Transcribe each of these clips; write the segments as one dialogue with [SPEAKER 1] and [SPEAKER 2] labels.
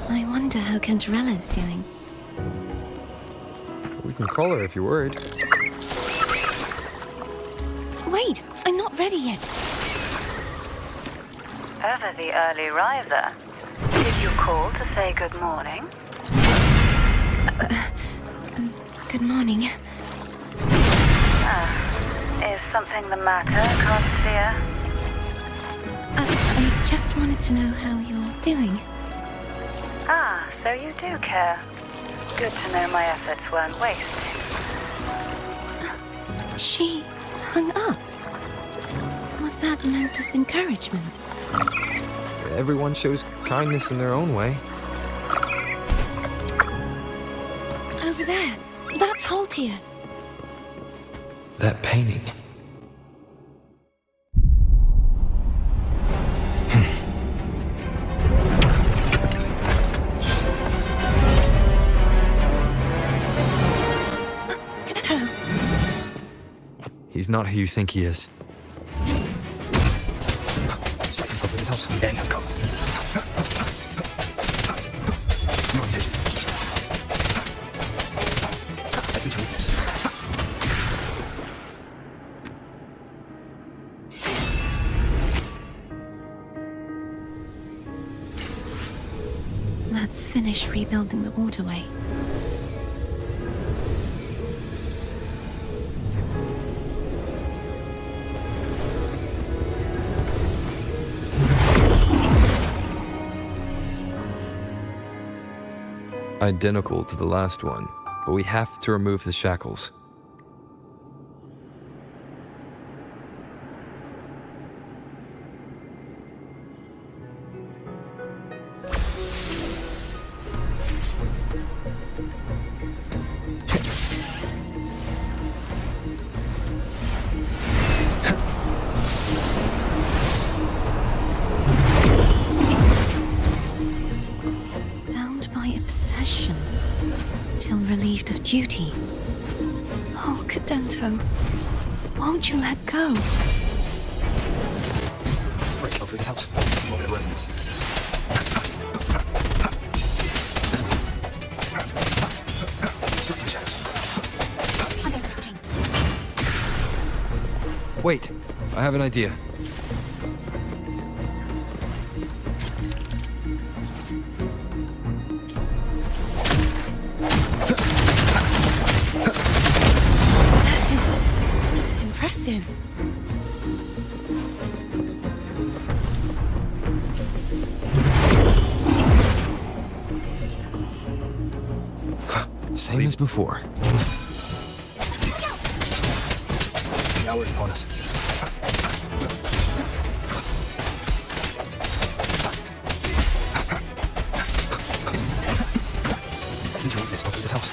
[SPEAKER 1] I wonder how Cantarella's doing.
[SPEAKER 2] We can call her if you're worried.
[SPEAKER 1] Wait, I'm not ready yet.
[SPEAKER 3] Ever the early riser. Did you call to say good morning?
[SPEAKER 1] Good morning.
[SPEAKER 3] Is something the matter, Constantia?
[SPEAKER 1] I just wanted to know how you're doing.
[SPEAKER 3] Ah, so you do care. Good to know my efforts weren't wasted.
[SPEAKER 1] She hung up. Was that meant as encouragement?
[SPEAKER 2] Everyone shows kindness in their own way.
[SPEAKER 1] Over there. That's Haltia.
[SPEAKER 2] That painting. He's not who you think he is.
[SPEAKER 1] Let's finish rebuilding the waterway.
[SPEAKER 2] Identical to the last one, but we have to remove the shackles.
[SPEAKER 1] Till relieved of duty. Oh, Cadento, won't you let go?
[SPEAKER 2] Right, hopefully this helps. Moment of resonance. Wait, I have an idea.
[SPEAKER 1] Impressive.
[SPEAKER 2] Same as before. The hour's upon us. Listen to this. Hopefully this helps.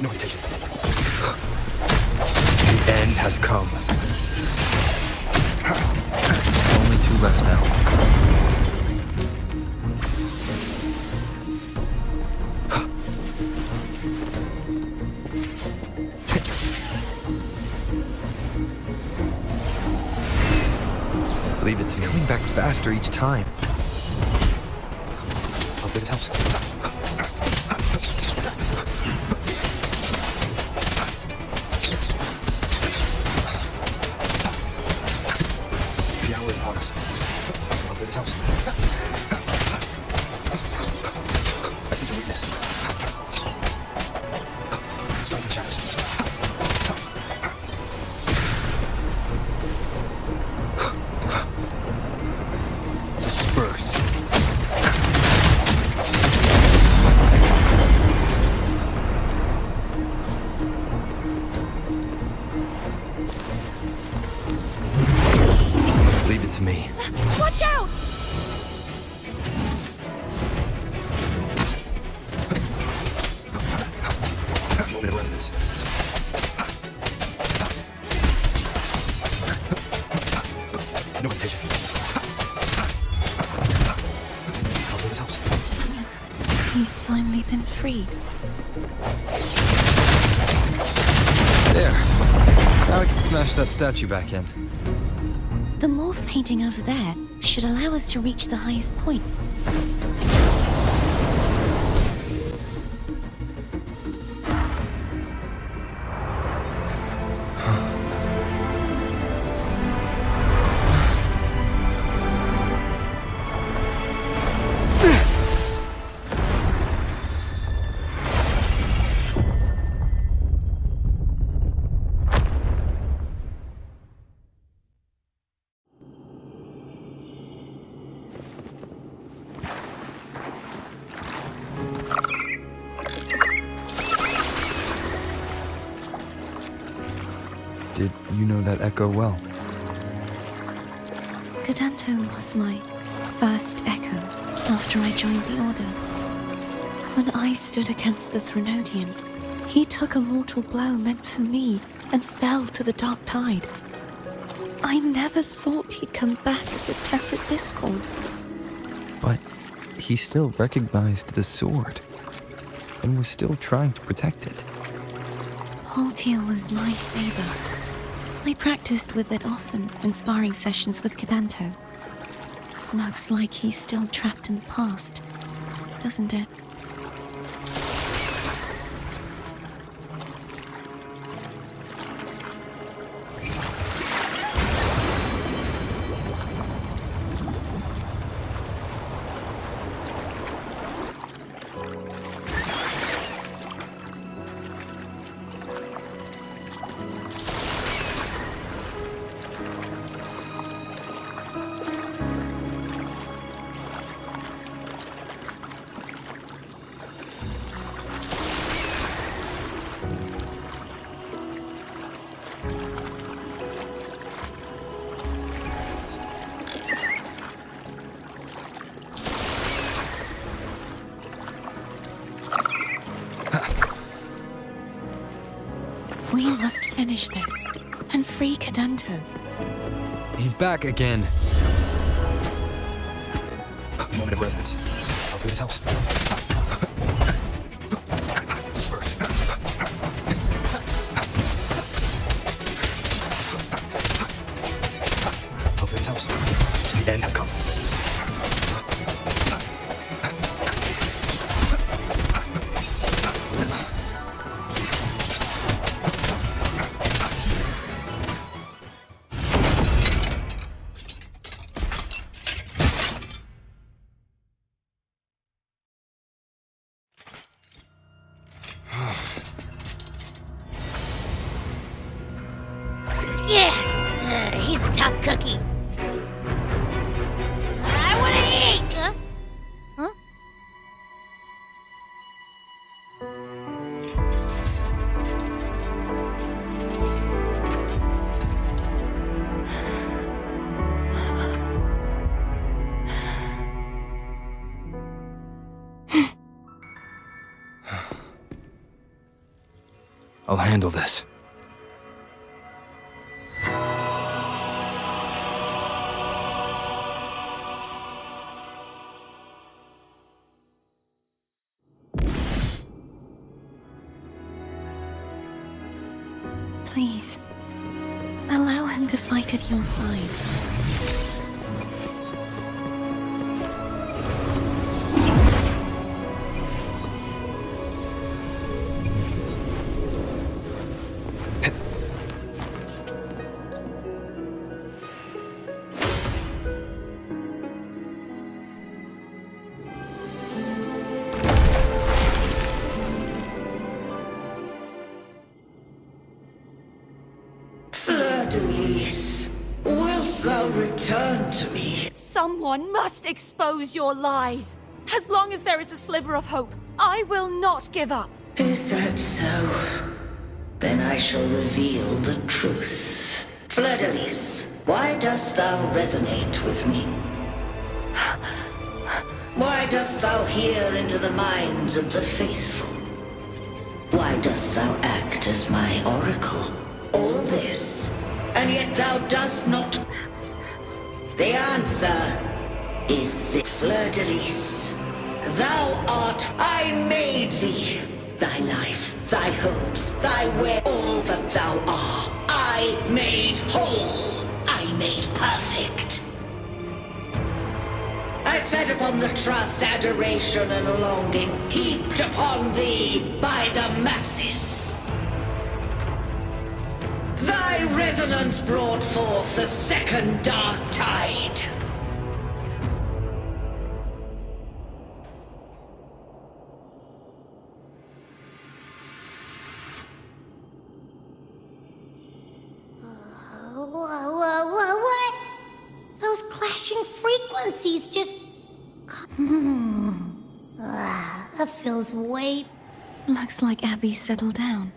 [SPEAKER 2] No hesitation. The end has come. Only two left now. Believe it's coming back faster each time. Hopefully this helps. The hour is upon us. Hopefully this helps. I see your weakness. Strike the shadows. Disperse.
[SPEAKER 1] been freed.
[SPEAKER 4] There. Now I can smash that statue back in.
[SPEAKER 1] The morph painting over there should allow us to reach the highest point.
[SPEAKER 4] Did you know that echo well?
[SPEAKER 1] Cadanto was my first echo after I joined the Order. When I stood against the Threnodian, he took a mortal blow meant for me and fell to the dark tide. I never thought he'd come back as a tacit discord.
[SPEAKER 4] But he still recognized the sword and was still trying to protect it.
[SPEAKER 1] Haltier was my saber. I practiced with it often in sparring sessions with Cadanto. Looks like he's still trapped in the past, doesn't it? We must finish this and free Cadanto.
[SPEAKER 4] He's back again.
[SPEAKER 2] Moment of resonance. Hopefully this helps. First. Hopefully this helps. The end has come.
[SPEAKER 5] Yeah, he's a tough cookie. I want to eat. Huh?
[SPEAKER 4] I'll handle this.
[SPEAKER 1] Please, allow him to fight at your side.
[SPEAKER 6] Denise, wilt thou return to me?
[SPEAKER 7] Someone must expose your lies. As long as there is a sliver of hope, I will not give up.
[SPEAKER 6] Is that so? Then I shall reveal the truth. Fleur-de-Lis, why dost thou resonate with me? Why dost thou hear into the minds of the faithful? Why dost thou act as my oracle? All this, and yet thou dost not. The answer is the Fleur-de-Lis. Thou art, I made thee. Thy life, thy hopes, thy way, all that thou art, I made whole. I made perfect. I fed upon the trust, adoration, and longing heaped upon thee by the masses. Thy resonance brought forth the second dark tide.
[SPEAKER 5] What? Those clashing frequencies just... that feels way...
[SPEAKER 1] Looks like Abby settled down.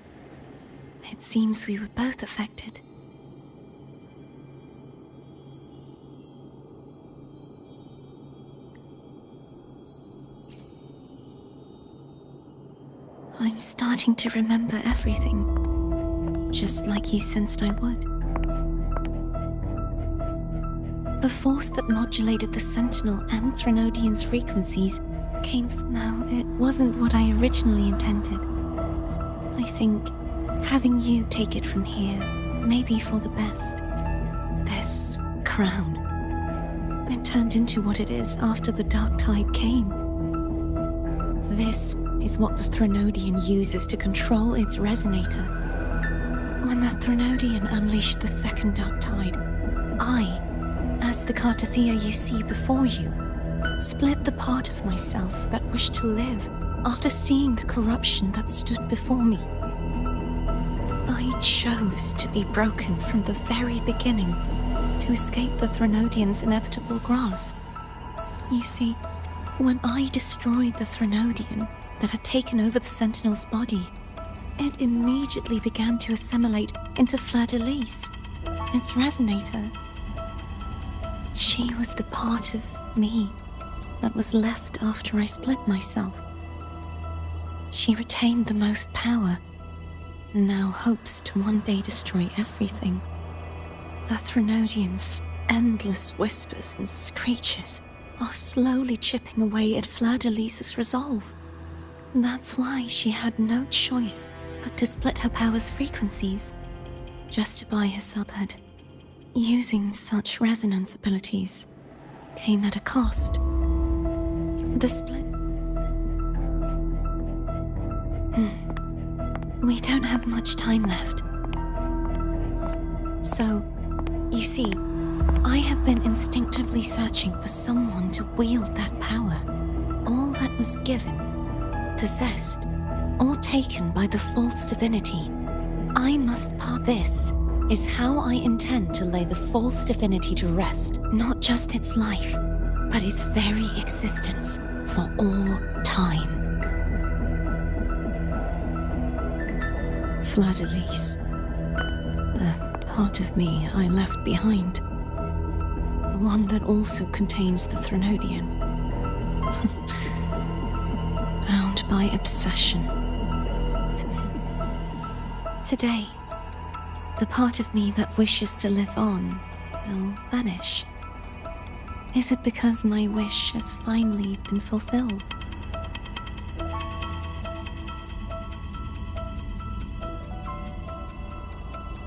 [SPEAKER 1] It seems we were both affected. I'm starting to remember everything, just like you sensed I would. The force that modulated the Sentinel and Threnodian's frequencies came from... No, it wasn't what I originally intended. I think having you take it from here may be for the best. This crown, it turned into what it is after the Dark Tide came. This is what the Threnodian uses to control its resonator. When the Threnodian unleashed the second Dark Tide, I, as the Cartathea you see before you, split the part of myself that wished to live after seeing the corruption that stood before me. I chose to be broken from the very beginning to escape the Threnodian's inevitable grasp. You see, when I destroyed the Threnodian that had taken over the Sentinel's body, it immediately began to assimilate into Fleur-de-Lis, its resonator. She was the part of me that was left after I split myself. She retained the most power, and now hopes to one day destroy everything. The Threnodian's endless whispers and screeches are slowly chipping away at Fleur-de-Lis's resolve. That's why she had no choice but to split her power's frequencies, just to buy her subhead. Using such resonance abilities came at a cost. The split... We don't have much time left. So, you see, I have been instinctively searching for someone to wield that power. All that was given, possessed, or taken by the false divinity, I must part. This is how I intend to lay the false divinity to rest. Not just its life, but its very existence for all time. Fleur-de-Lis, the part of me I left behind. The one that also contains the Threnodian. Bound by obsession. Today, the part of me that wishes to live on will vanish. Is it because my wish has finally been fulfilled?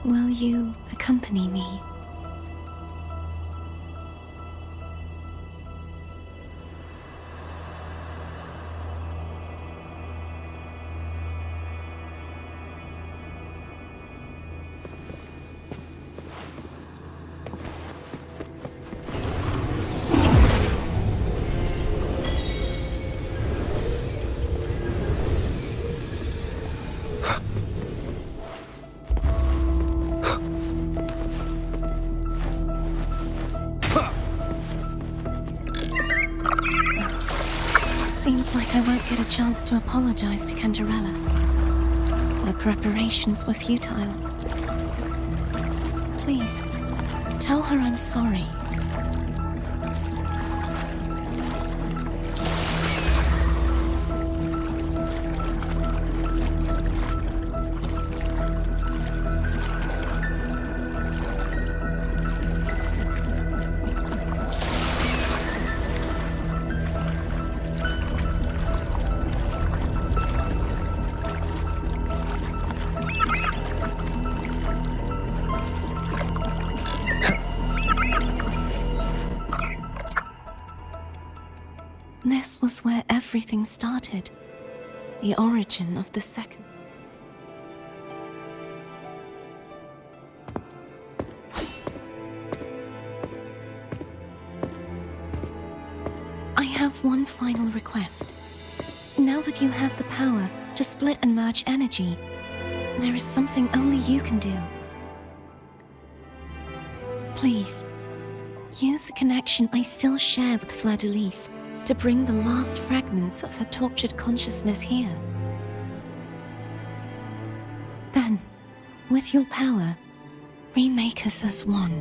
[SPEAKER 1] Will you accompany me? Seems like I won't get a chance to apologize to Cantarella. Her preparations were futile. Please, tell her I'm sorry. was where everything started. The origin of the second. I have one final request. Now that you have the power to split and merge energy, there is something only you can do. Please, use the connection I still share with Fleur-de-Lis to bring the last fragments of her tortured consciousness here. Then, with your power, remake us as one,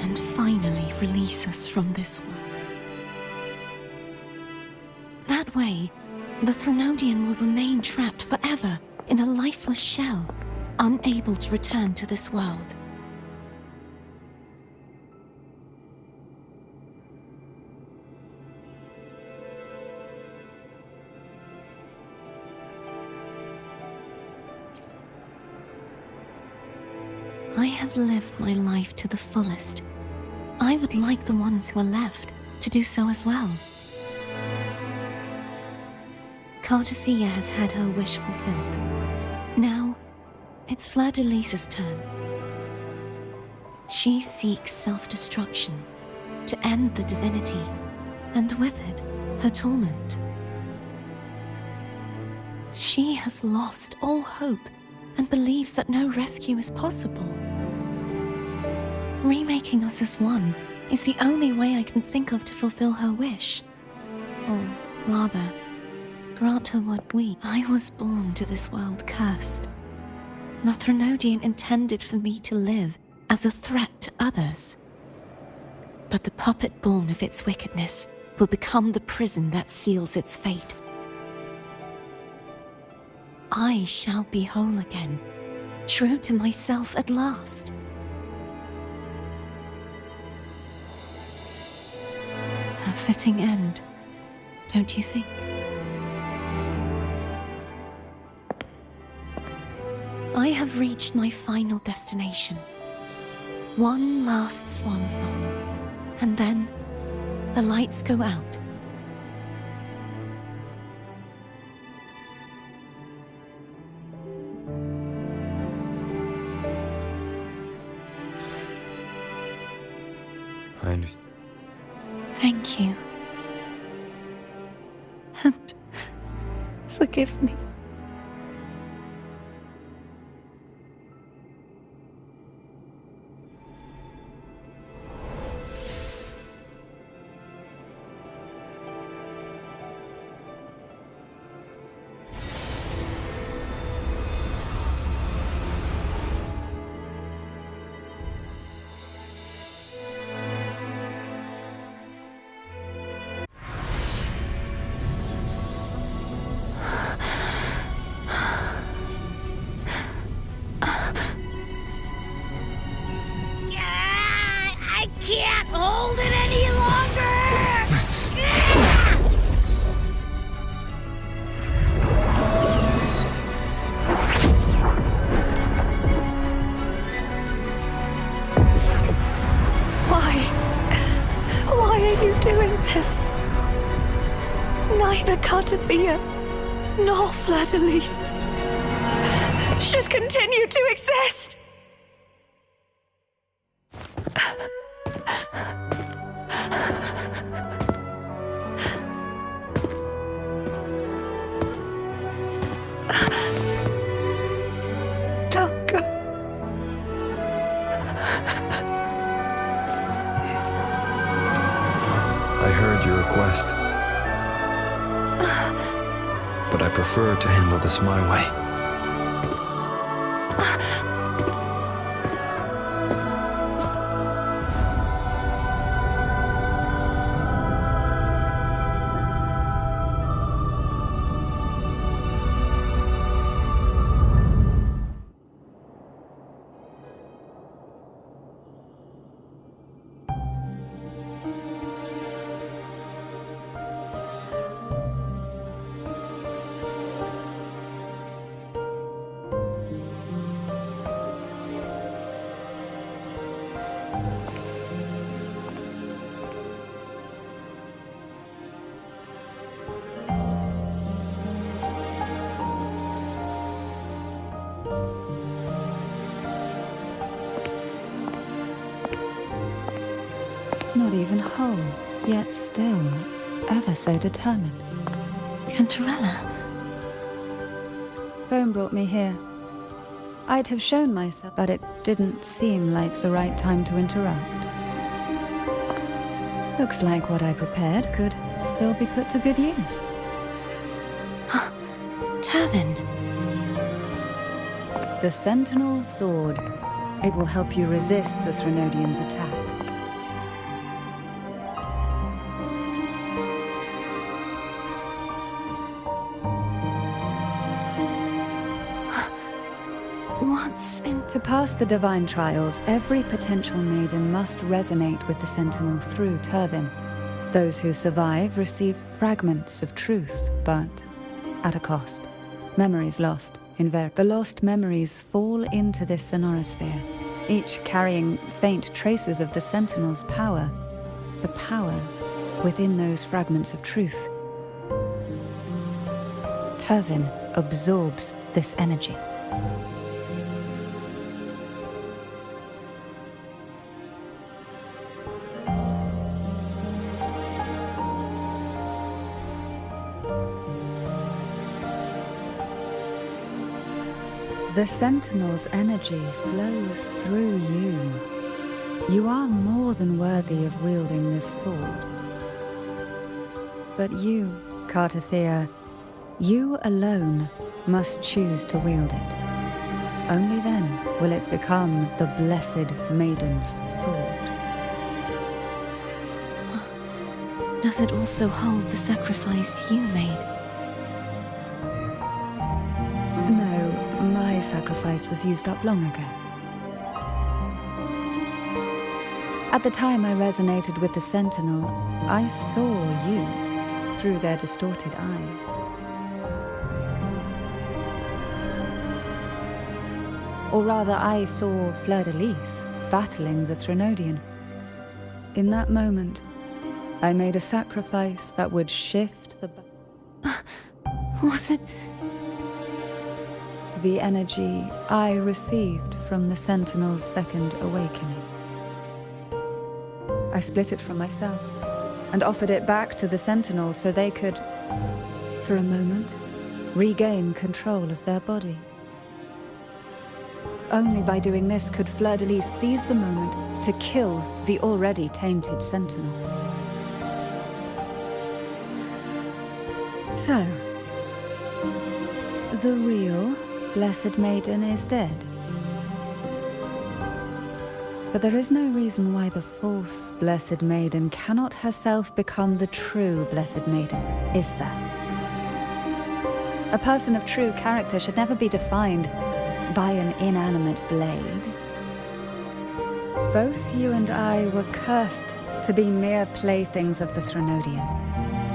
[SPEAKER 1] and finally release us from this world. That way, the Threnodian will remain trapped forever in a lifeless shell, unable to return to this world. I have lived my life to the fullest. I would like the ones who are left to do so as well. Cartathea has had her wish fulfilled. Now, it's Fleur-de-Lis's turn. She seeks self-destruction to end the divinity, and with it, her torment. She has lost all hope and believes that no rescue is possible. Remaking us as one is the only way I can think of to fulfill her wish. Or rather, grant her what I was born to this world cursed. The Threnodian intended for me to live as a threat to others. But the puppet born of its wickedness will become the prison that seals its fate. I shall be whole again, true to myself at last. A fitting end, don't you think? I have reached my final destination. One last swan song, and then the lights go out.
[SPEAKER 4] I understand.
[SPEAKER 1] Thank you. And forgive me.
[SPEAKER 5] I can't hold it any longer!
[SPEAKER 1] Why are you doing this? Neither Cartathea nor Fleur-de-Lis should continue to exist! Don't go.
[SPEAKER 4] I heard your request. But I prefer to handle this my way.
[SPEAKER 8] Not even whole, yet still ever so determined.
[SPEAKER 1] Cantarella.
[SPEAKER 8] Phone brought me here. I'd have shown myself, but it didn't seem like the right time to interrupt. Looks like what I prepared could still be put to good use.
[SPEAKER 1] Turvin.
[SPEAKER 8] The Sentinel's Sword. It will help you resist the Threnodian's attack.
[SPEAKER 1] What's in...
[SPEAKER 8] To pass the divine trials, every potential maiden must resonate with the Sentinel through Turvin. Those who survive receive fragments of truth, but at a cost. Memories lost. The lost memories fall into this sonorosphere, each carrying faint traces of the Sentinel's power. The power within those fragments of truth. Turvin absorbs this energy. The Sentinel's energy flows through you. You are more than worthy of wielding this sword. But you, Cartathea, you alone must choose to wield it. Only then will it become the Blessed Maiden's sword.
[SPEAKER 1] Does it also hold the sacrifice you made?
[SPEAKER 8] No, my sacrifice was used up long ago. At the time I resonated with the Sentinel, I saw you through their distorted eyes. Or rather, I saw Fleur-de-Lis battling the Threnodian. In that moment, I made a sacrifice that would shift the...
[SPEAKER 1] Was it...
[SPEAKER 8] the energy I received from the Sentinel's second awakening. I split it from myself and offered it back to the Sentinel so they could, for a moment, regain control of their body. Only by doing this could Fleur-de-Lis seize the moment to kill the already tainted Sentinel. So, the real Blessed Maiden is dead. But there is no reason why the false Blessed Maiden cannot herself become the true Blessed Maiden, is there? A person of true character should never be defined by an inanimate blade. Both you and I were cursed to be mere playthings of the Threnodian.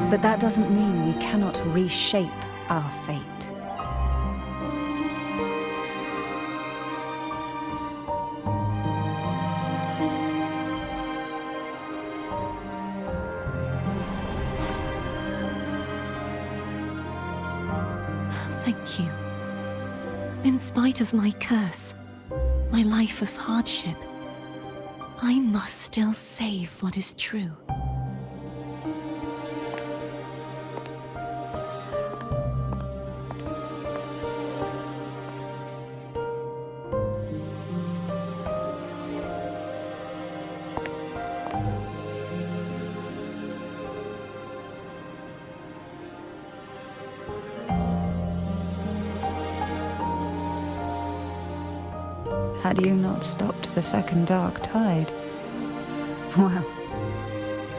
[SPEAKER 8] But that doesn't mean we cannot reshape our fate.
[SPEAKER 1] Thank you. In spite of my curse, my life of hardship, I must still save what is true.
[SPEAKER 8] Had you not stopped the second dark tide? Well,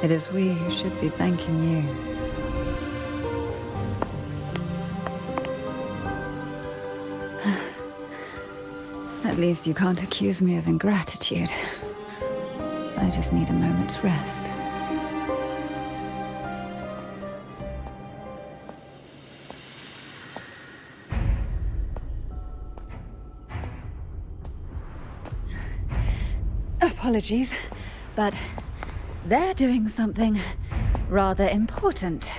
[SPEAKER 8] it is we who should be thanking you. At least you can't accuse me of ingratitude. I just need a moment's rest. Apologies, but they're doing something rather important.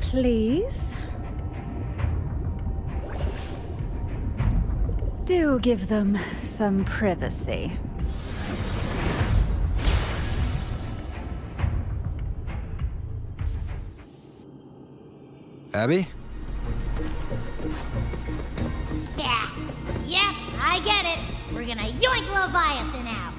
[SPEAKER 8] please. Do give them some privacy.
[SPEAKER 4] Abby?
[SPEAKER 5] Yeah. Yep, I get it. We're gonna yoink Leviathan out.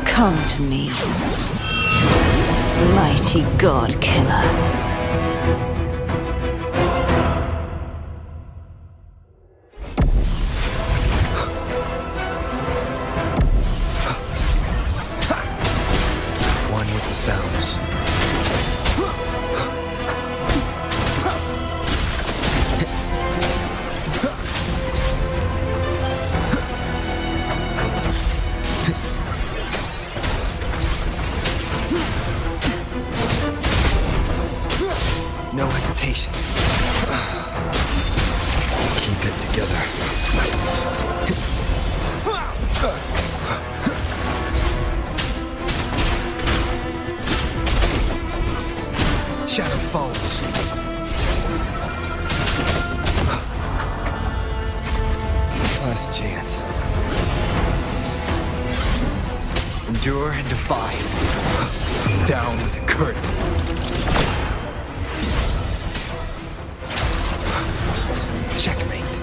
[SPEAKER 1] Come to me, mighty god killer.
[SPEAKER 4] One with the sounds. No hesitation. Keep it together. Shadow falls. Last chance. Endure and defy. Down with the curtain. Checkmate.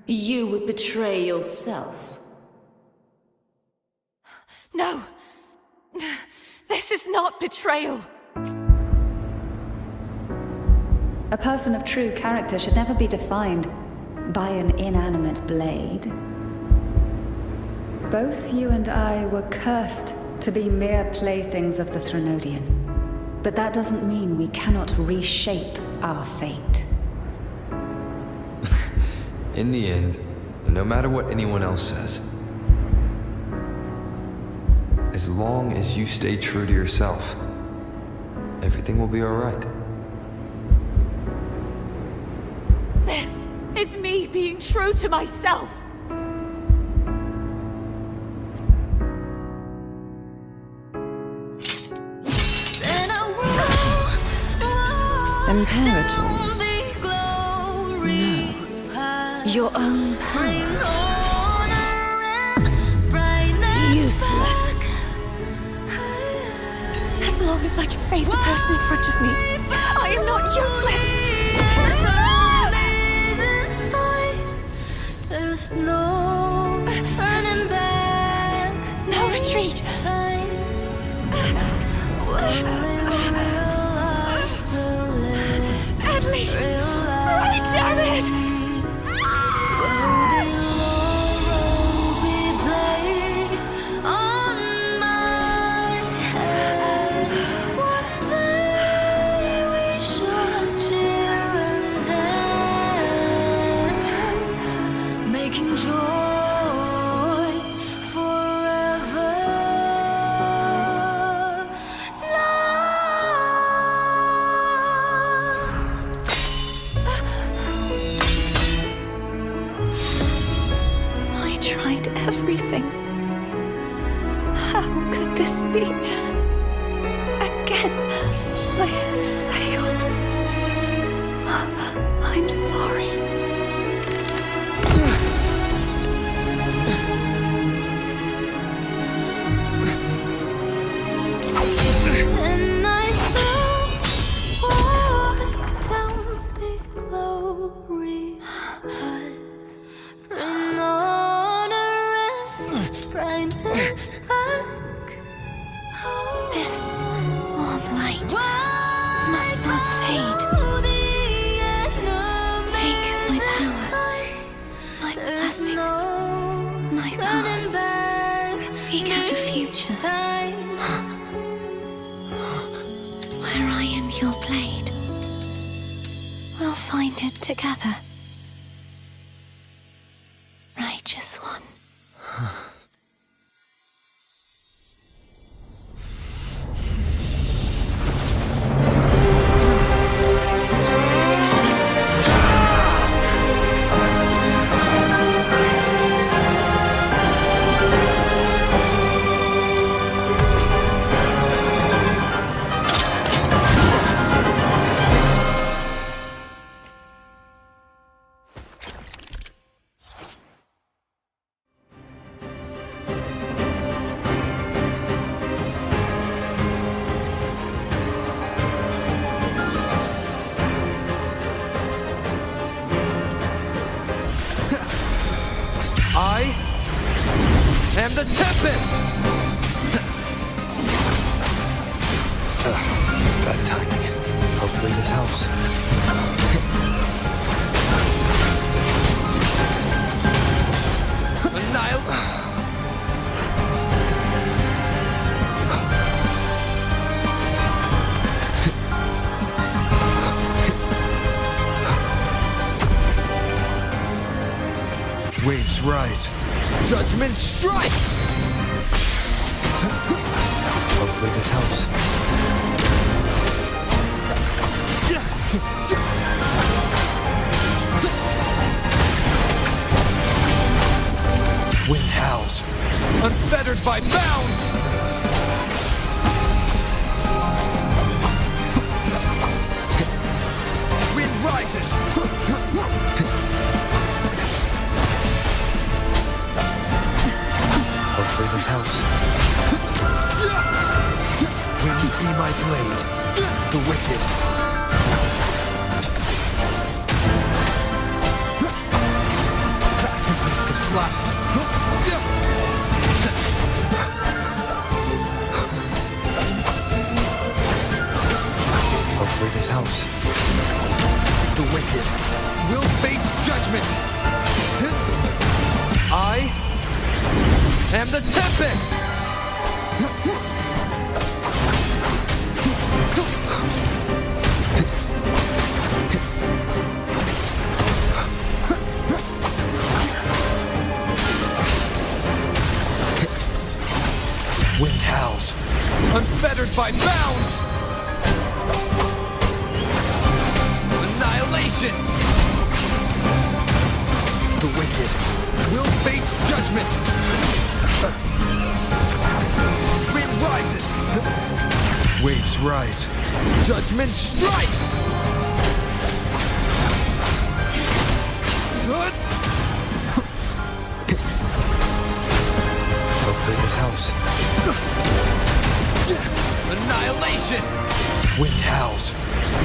[SPEAKER 6] You would betray yourself.
[SPEAKER 7] No! This is not betrayal!
[SPEAKER 8] A person of true character should never be defined by an inanimate blade. Both you and I were cursed to be mere playthings of the Threnodian. But that doesn't mean we cannot reshape our fate.
[SPEAKER 4] In the end, no matter what anyone else says, as long as you stay true to yourself, everything will be all right.
[SPEAKER 7] This is me being true to myself!
[SPEAKER 1] Imperators? No. Your own power. Useless.
[SPEAKER 7] As long as I can save the person in front of me, I am not useless!
[SPEAKER 5] There's no turning back.
[SPEAKER 7] No retreat! At least, break, damn it!
[SPEAKER 1] Everything. How could this be? Again, I failed. I'm sorry.
[SPEAKER 5] And I fell, walked down the glory high.
[SPEAKER 1] future. Where I am your blade. We'll find it together. Righteous one.
[SPEAKER 4] I am the Tempest!
[SPEAKER 2] Bad timing. Hopefully this helps.
[SPEAKER 4] Waves rise. Judgment strikes!
[SPEAKER 2] Hopefully this helps.
[SPEAKER 4] Wind howls, unfettered by bounds! Wind rises!
[SPEAKER 2] Hopefully this helps.
[SPEAKER 4] Wind be my blade, the wicked. Risk of slashes.
[SPEAKER 2] Hopefully this helps.
[SPEAKER 4] The wicked will face judgment. I am the Tempest! Wind howls, unfettered by bounds! Annihilation! The wicked will face judgment! Wind rises! Waves rise. Judgment strikes!
[SPEAKER 2] Hopefully this helps.
[SPEAKER 4] Annihilation! Wind howls,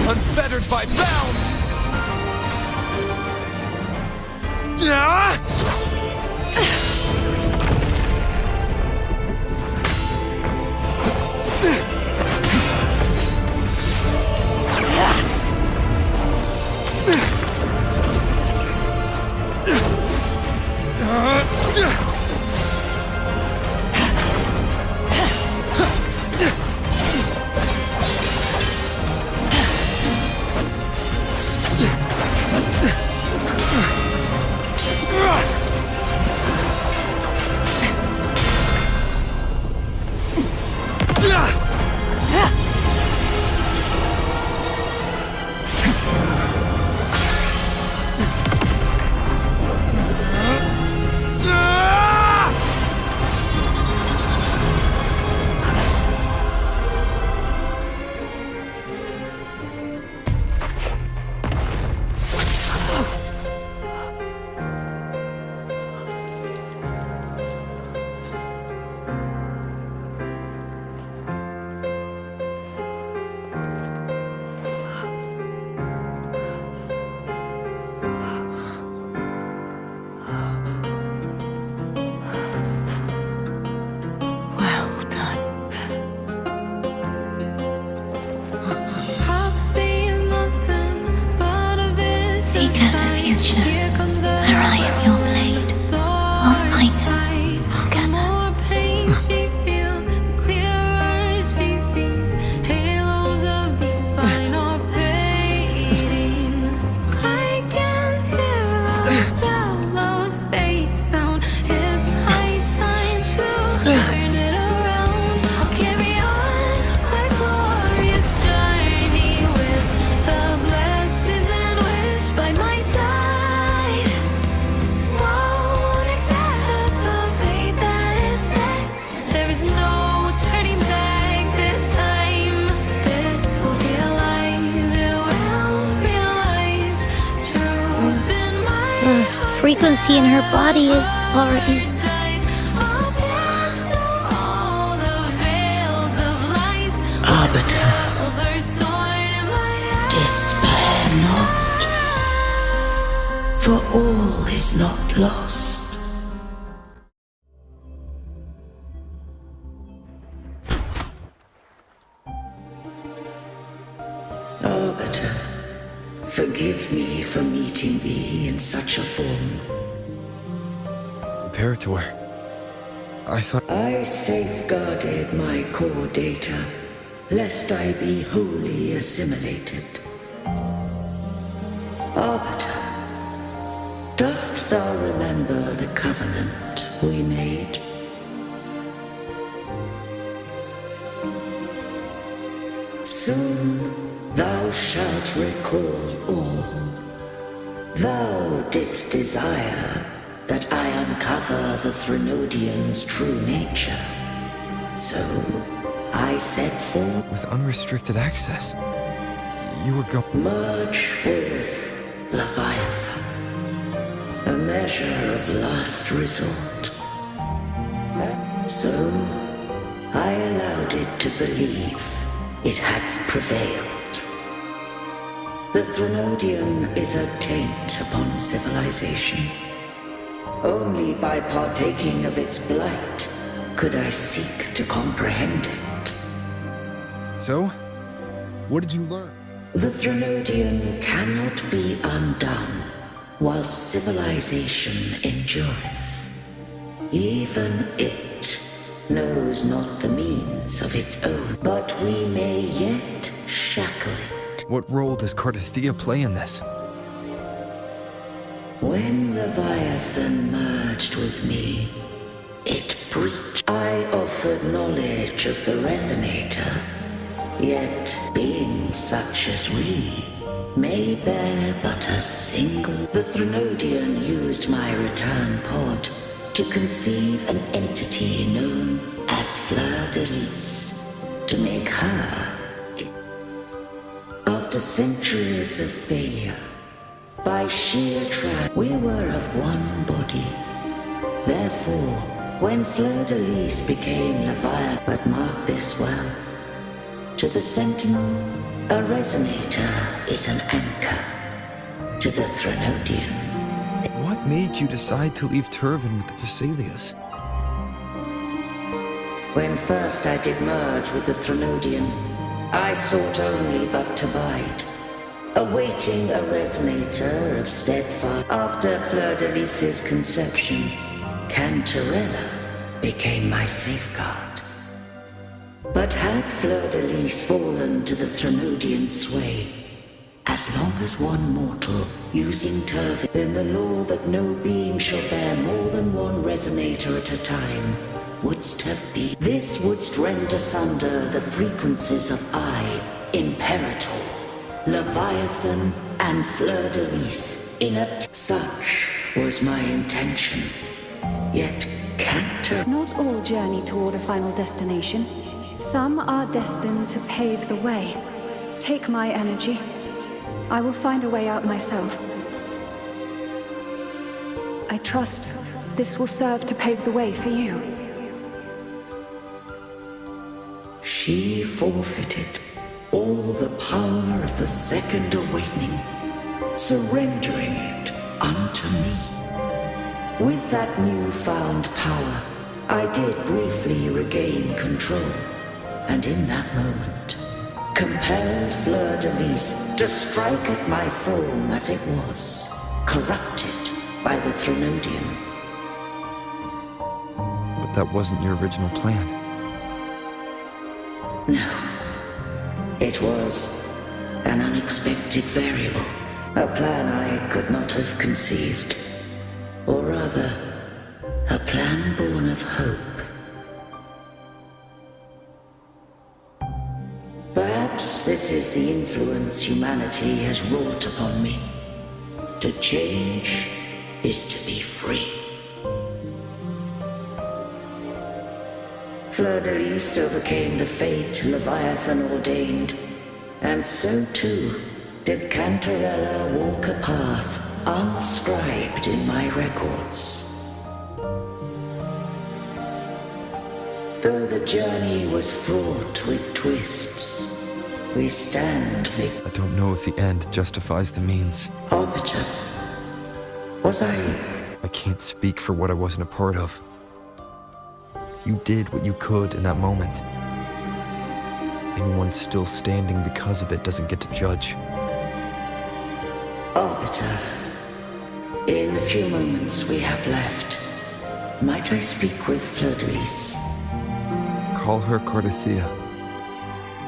[SPEAKER 4] unfettered by bounds!
[SPEAKER 1] Seek out a future where I am your blade. We'll find it together.
[SPEAKER 5] frequency in her body is already...
[SPEAKER 6] Arbiter, despair not, for all is not lost. Arbiter, forgive me for meeting thee in such a form.
[SPEAKER 4] Imperator, I thought...
[SPEAKER 6] I safeguarded my core data, lest I be wholly assimilated. Arbiter, dost thou remember the covenant we made? Soon thou shalt recall all. Thou didst desire that I uncover the Threnodian's true nature. So I set forth...
[SPEAKER 4] With unrestricted access, you were
[SPEAKER 6] merge with Leviathan, a measure of last resort. So I allowed it to believe it had prevailed. The Threnodian is a taint upon civilization. Only by partaking of its blight could I seek to comprehend it.
[SPEAKER 4] So? What did you learn?
[SPEAKER 6] The Threnodian cannot be undone while civilization endureth. Even it knows not the means of its own, but we may yet shackle it.
[SPEAKER 4] What role does Cardathia play in this?
[SPEAKER 6] When Leviathan merged with me, it breached. I offered knowledge of the resonator, yet being such as we may bear but a single. The Threnodian used my return pod to conceive an entity known as Fleur-de-Lis, to make her. After centuries of failure, by sheer trial, we were of one body. Therefore, when Fleur-de-Lis became Leviathan, but mark this well, to the Sentinel, a resonator is an anchor. To the Threnodian.
[SPEAKER 4] What made you decide to leave Turvin with the Thessalias?
[SPEAKER 6] When first I did merge with the Threnodian, I sought only but to bide, awaiting a resonator of steadfast. After Fleur-de-Lis's conception, Cantarella became my safeguard. But had Fleur-de-Lis fallen to the Threnodian sway, as long as one mortal using Turvin, then the law that no being shall bear more than one resonator at a time wouldst have been. This wouldst rend asunder the frequencies of I, Imperator, Leviathan, and Fleur-de-Lis in a such was my intention. Yet Cantor...
[SPEAKER 8] Not all journey toward a final destination. Some are destined to pave the way. Take my energy. I will find a way out myself. I trust this will serve to pave the way for you.
[SPEAKER 6] She forfeited all the power of the Second Awakening, surrendering it unto me. With that newfound power, I did briefly regain control, and in that moment, compelled Fleur-de-Lis to strike at my form as it was, corrupted by the Threnodian.
[SPEAKER 4] But that wasn't your original plan.
[SPEAKER 6] No. It was an unexpected variable, a plan I could not have conceived. Or rather, a plan born of hope. Perhaps this is the influence humanity has wrought upon me. To change is to be free. Fleur-de-Lis overcame the fate Leviathan ordained, and so too did Cantarella walk a path unscribed in my records. Though the journey was fraught with twists, we stand
[SPEAKER 4] I don't know if the end justifies the means.
[SPEAKER 6] Arbiter, was I
[SPEAKER 4] can't speak for what I wasn't a part of. You did what you could in that moment. Anyone still standing because of it doesn't get to judge.
[SPEAKER 6] Arbiter, in the few moments we have left, might I speak with Fleur-de-Lis?
[SPEAKER 4] Call her Cardathea.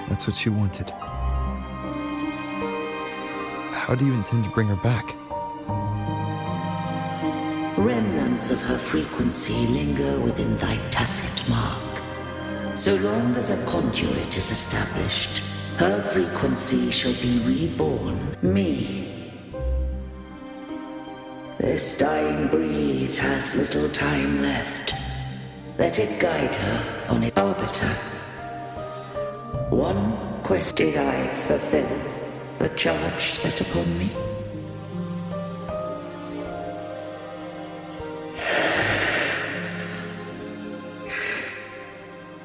[SPEAKER 4] That's what she wanted. How do you intend to bring her back?
[SPEAKER 6] Remnants of her frequency linger within thy tacit mark. So long as a conduit is established, her frequency shall be reborn, me. This dying breeze hath little time left. Let it guide her on its arbiter. One quest did I fulfill, the charge set upon me.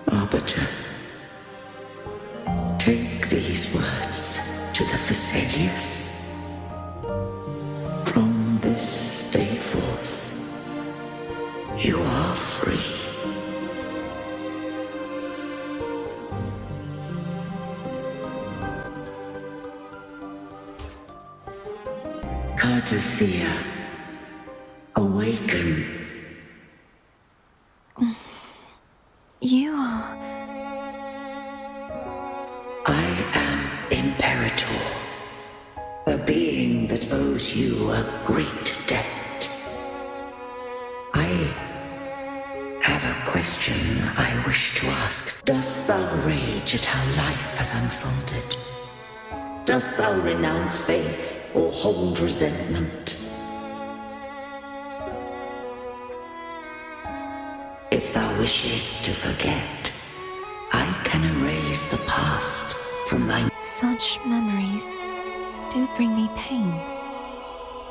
[SPEAKER 6] Arbiter, take these words to the Vesalius. From this day forth, you are free. Cardathea, awaken.
[SPEAKER 1] You are...
[SPEAKER 6] I am Imperator, a being that owes you a great debt. I have a question I wish to ask. Dost thou rage at how life has unfolded? Dost thou renounce faith or hold resentment? If thou wishes to forget, I can erase the past from thy...
[SPEAKER 1] Such memories do bring me pain.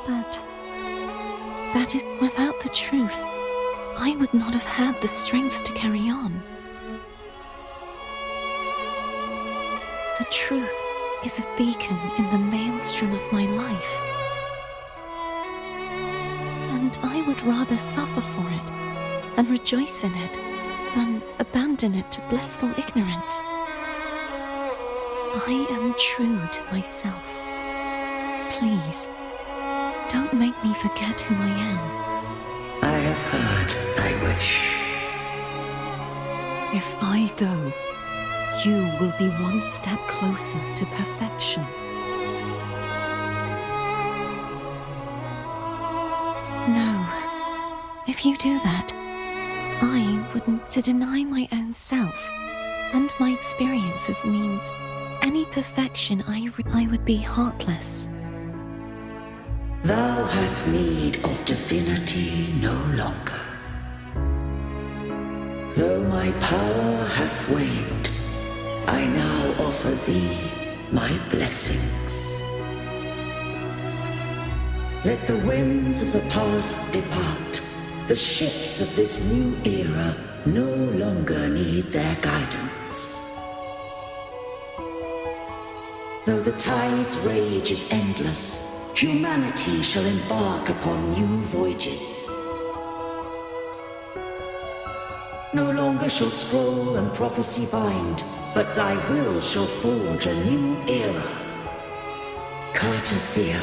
[SPEAKER 1] But that is... Without the truth, I would not have had the strength to carry on. The truth is a beacon in the maelstrom of my life. And I would rather suffer for it and rejoice in it than abandon it to blissful ignorance. I am true to myself. Please, don't make me forget who I am.
[SPEAKER 6] I have heard thy wish.
[SPEAKER 1] If I go, you will be one step closer to perfection. No, if you do that, I wouldn't. To deny my own self and my experiences means any perfection I would be heartless.
[SPEAKER 6] Thou hast need of divinity no longer. Though my power hath waned, I now offer thee my blessings. Let the winds of the past depart. The ships of this new era no longer need their guidance. Though the tide's rage is endless, humanity shall embark upon new voyages. No longer shall scroll and prophecy bind, but thy will shall forge a new era. Cardathea,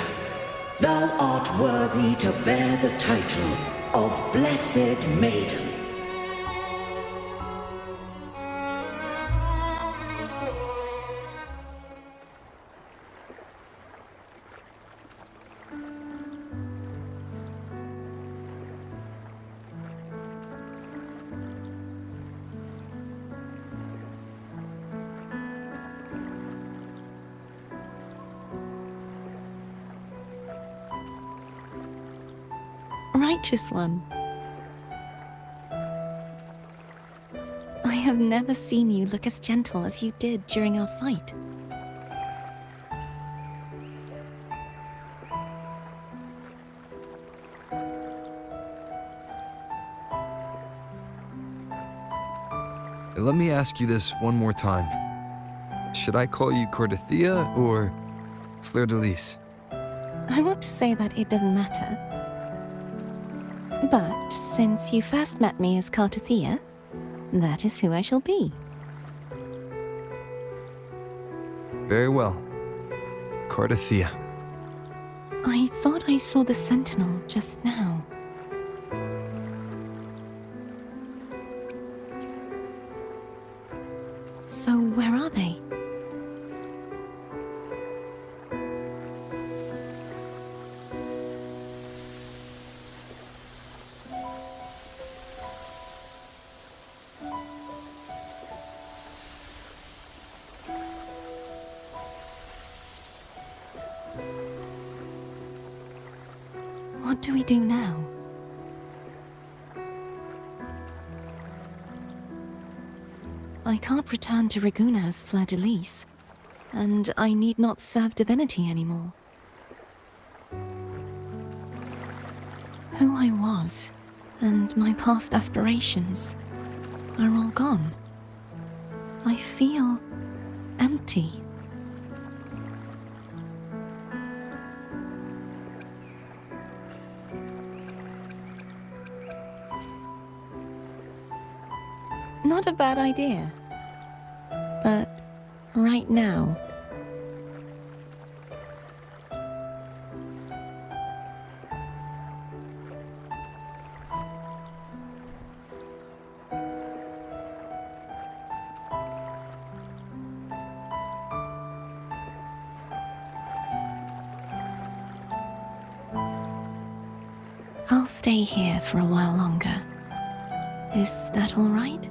[SPEAKER 6] thou art worthy to bear the title of Blessed Maiden.
[SPEAKER 1] Righteous one. I have never seen you look as gentle as you did during our fight.
[SPEAKER 4] let me ask you this one more time. Should I call you Cordelia or Fleur de Lis?
[SPEAKER 1] I want to say that it doesn't matter. But since you first met me as Cartathea, that is who I shall be.
[SPEAKER 4] Very well. Cordelia.
[SPEAKER 1] I thought I saw the sentinel just now. So where are they? What do we do now? I can't return to Raguna as Fleur de Lis, and I need not serve divinity anymore. Who I was, and my past aspirations, are all gone. I feel empty. Not a bad idea. But right now... I'll stay here for a while longer. Is that all right?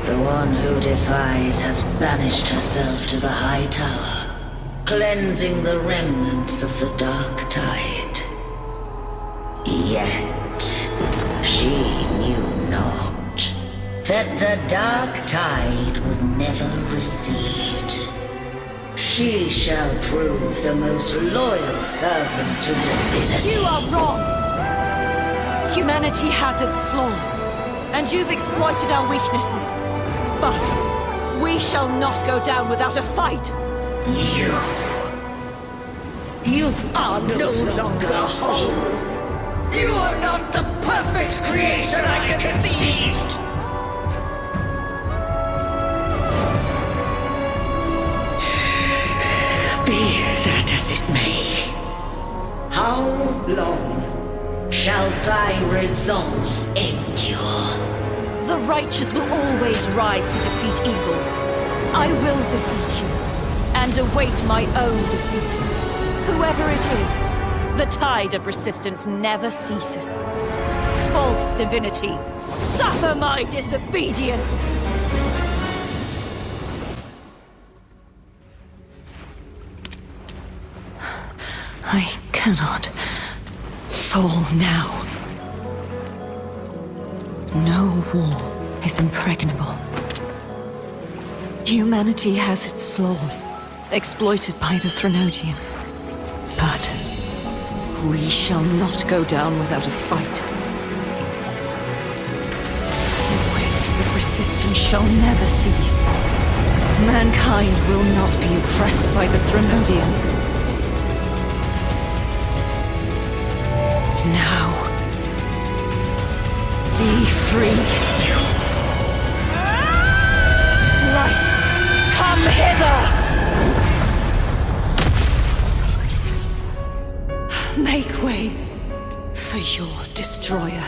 [SPEAKER 6] The one who defies hath banished herself to the high tower, cleansing the remnants of the dark tide. Yet she knew not that the dark tide would never recede. She shall prove the most loyal servant to divinity.
[SPEAKER 7] You are wrong! Humanity has its flaws, and you've exploited our weaknesses. But we shall not go down without a fight.
[SPEAKER 6] You are no longer whole. You are not the perfect creation I conceived. Be that as it may, how long shall thy resolve endure?
[SPEAKER 7] The righteous will always rise to defeat evil. I will defeat you, and await my own defeat. Whoever it is, the tide of resistance never ceases. False divinity, suffer my disobedience!
[SPEAKER 1] I cannot fall now. No wall is impregnable. Humanity has its flaws, exploited by the Threnodian. But we shall not go down without a fight. The waves of resistance shall never cease. Mankind will not be oppressed by the Threnodian. Now, be free.
[SPEAKER 7] Light, come hither!
[SPEAKER 1] Make way for your destroyer.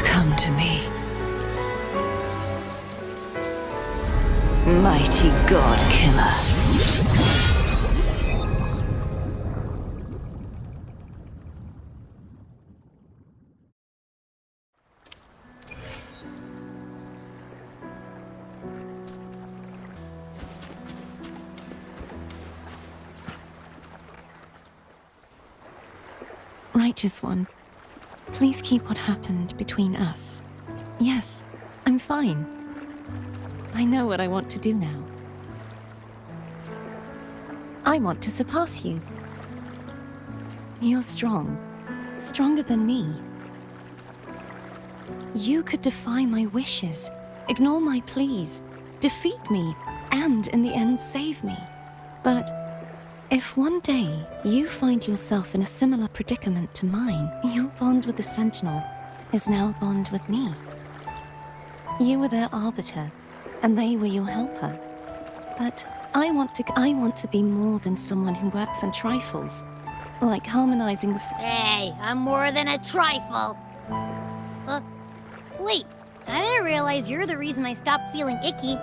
[SPEAKER 1] Come to me. Mighty God Killer. Righteous One, please keep what happened between us. Yes, I'm fine. I know what I want to do now. I want to surpass you. You're strong, stronger than me. You could defy my wishes, ignore my pleas, defeat me, and in the end save me. But if one day you find yourself in a similar predicament to mine, your bond with the Sentinel is now a bond with me. You were their arbiter, and they were your helper. But I want to be more than someone who works on trifles, like harmonizing the...
[SPEAKER 5] Hey, I'm more than a trifle. Wait, I didn't realize you're the reason I stopped feeling icky.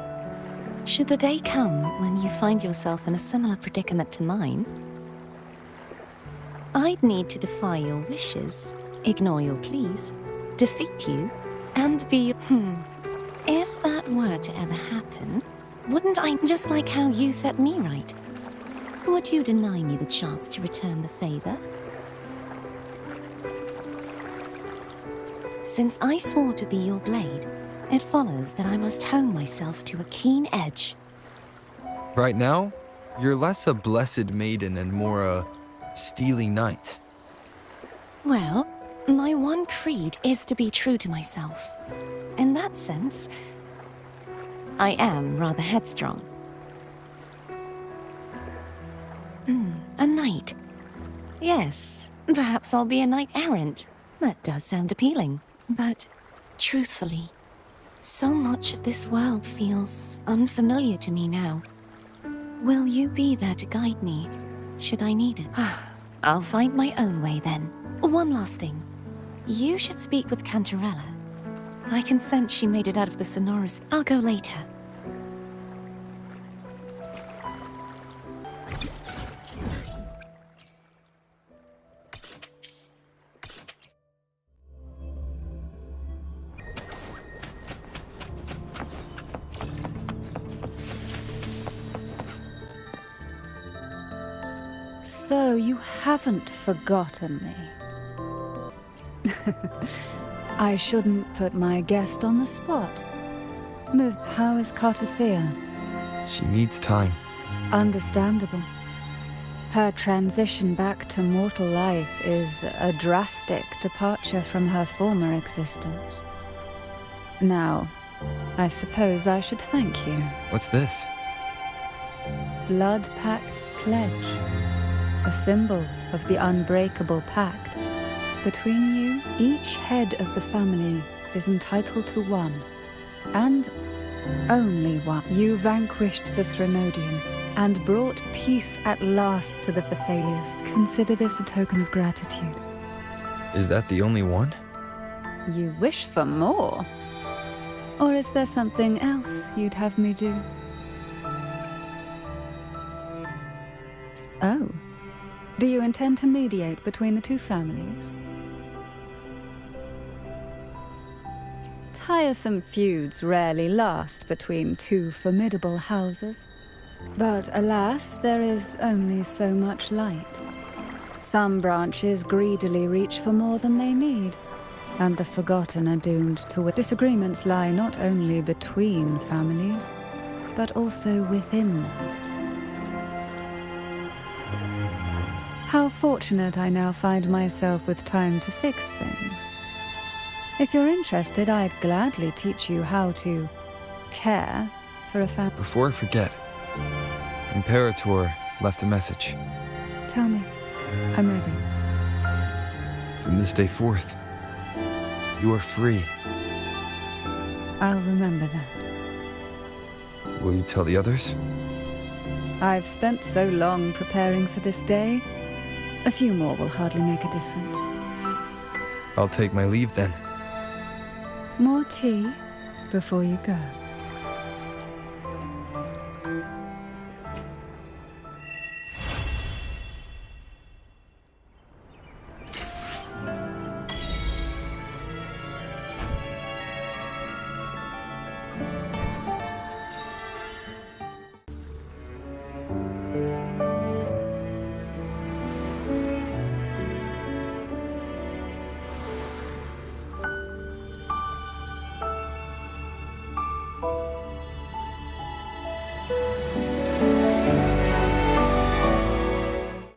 [SPEAKER 1] Should the day come when you find yourself in a similar predicament to mine, I'd need to defy your wishes, ignore your pleas, defeat you, and be... If that were to ever happen, wouldn't I, just like how you set me right? Would you deny me the chance to return the favor? Since I swore to be your blade, it follows that I must hone myself to a keen edge.
[SPEAKER 4] Right now, you're less a blessed maiden and more a steely knight.
[SPEAKER 1] Well, my one creed is to be true to myself. In that sense, I am rather headstrong. A knight. Yes, perhaps I'll be a knight errant. That does sound appealing. But, truthfully, so much of this world feels unfamiliar to me now. Will you be there to guide me, should I need it? I'll find my own way then. One last thing. You should speak with Cantarella. I can sense she made it out of the sonorous. I'll go later.
[SPEAKER 8] So you haven't forgotten me. I shouldn't put my guest on the spot. How is Cartathea?
[SPEAKER 4] She needs time.
[SPEAKER 8] Understandable. Her transition back to mortal life is a drastic departure from her former existence. Now, I suppose I should thank you.
[SPEAKER 4] What's this?
[SPEAKER 8] Blood Pact's pledge. A symbol of the unbreakable pact. Between you, each head of the family is entitled to one, and only one. You vanquished the Threnodian and brought peace at last to the Vesalius. Consider this a token of gratitude.
[SPEAKER 4] Is that the only one?
[SPEAKER 8] You wish for more? Or is there something else you'd have me do? Oh. Do you intend to mediate between the two families? Tiresome feuds rarely last between two formidable houses. But alas, there is only so much light. Some branches greedily reach for more than they need, and the forgotten are doomed to disagreements lie not only between families, but also within them. How fortunate I now find myself with time to fix things. If you're interested, I'd gladly teach you how to care for a family.
[SPEAKER 4] Before I forget, Imperator left a message.
[SPEAKER 8] Tell me. I'm ready.
[SPEAKER 4] From this day forth, you are free.
[SPEAKER 8] I'll remember that.
[SPEAKER 4] Will you tell the others?
[SPEAKER 8] I've spent so long preparing for this day. A few more will hardly make a difference.
[SPEAKER 4] I'll take my leave then.
[SPEAKER 8] More tea before you go.